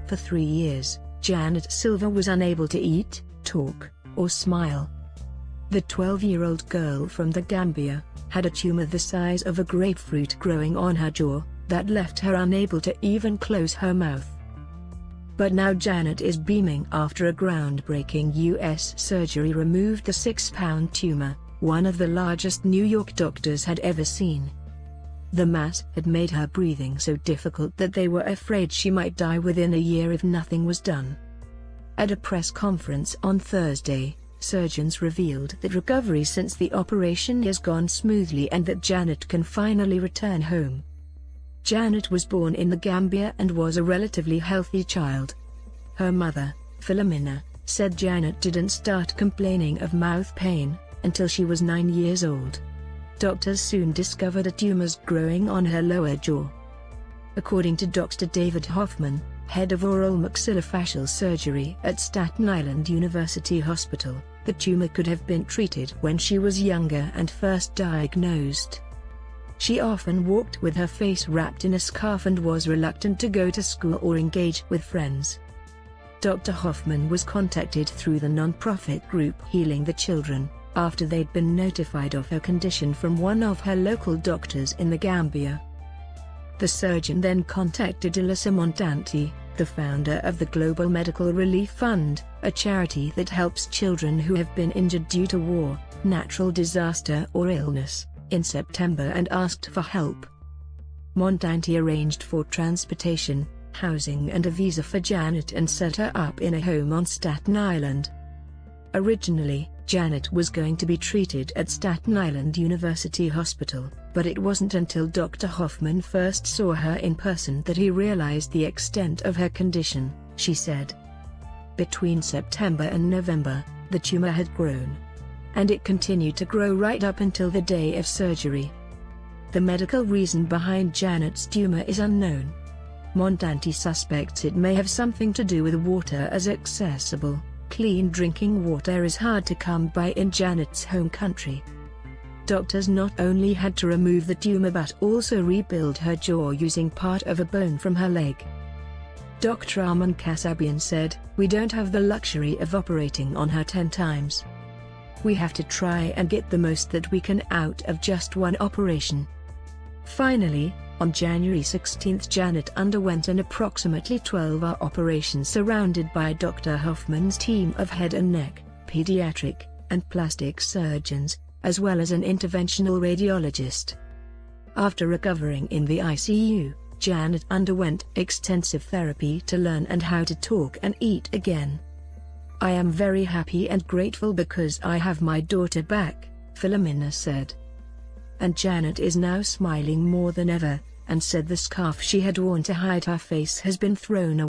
For 3 years, Jannet Sylva was unable to eat, talk, or smile. The 12-year-old girl from the Gambia had a tumor the size of a grapefruit growing on her jaw that left her unable to even close her mouth. But now Jannet is beaming after a groundbreaking U.S. surgery removed the 6-pound tumor, one of the largest New York doctors had ever seen. The mass had made her breathing so difficult that they were afraid she might die within a year if nothing was done. At a press conference on Thursday, surgeons revealed that recovery since the operation has gone smoothly and that Jannet can finally return home. Jannet was born in the Gambia and was a relatively healthy child. Her mother, Philomena, said Jannet didn't start complaining of mouth pain until she was 9 years old. Doctors soon discovered a tumor growing on her lower jaw. According to Dr. David Hoffman, head of oral maxillofacial surgery at Staten Island University Hospital, the tumor could have been treated when she was younger and first diagnosed. She often walked with her face wrapped in a scarf and was reluctant to go to school or engage with friends. Dr. Hoffman was contacted through the non-profit group Healing the Children, after they'd been notified of her condition from one of her local doctors in the Gambia. The surgeon then contacted Alyssa Montanti, the founder of the Global Medical Relief Fund, a charity that helps children who have been injured due to war, natural disaster or illness, in September and asked for help. Montanti arranged for transportation, housing and a visa for Jannet and set her up in a home on Staten Island. Originally, Jannet was going to be treated at Staten Island University Hospital, but it wasn't until Dr. Hoffman first saw her in person that he realized the extent of her condition, she said. Between September and November, the tumor had grown. And it continued to grow right up until the day of surgery. The medical reason behind Jannet's tumor is unknown. Montanti suspects it may have something to do with water, as accessible, clean drinking water is hard to come by in Jannet's home country. Doctors not only had to remove the tumor but also rebuild her jaw using part of a bone from her leg. Dr. Arman Kasabian said, "We don't have the luxury of operating on her 10 times. We have to try and get the most that we can out of just one operation." Finally, on January 16, Jannet underwent an approximately 12-hour operation surrounded by Dr. Hoffman's team of head and neck, pediatric, and plastic surgeons, as well as an interventional radiologist. After recovering in the ICU, Jannet underwent extensive therapy to learn and how to talk and eat again. "I am very happy and grateful because I have my daughter back," Philomena said. And Jannet is now smiling more than ever, and said the scarf she had worn to hide her face has been thrown away.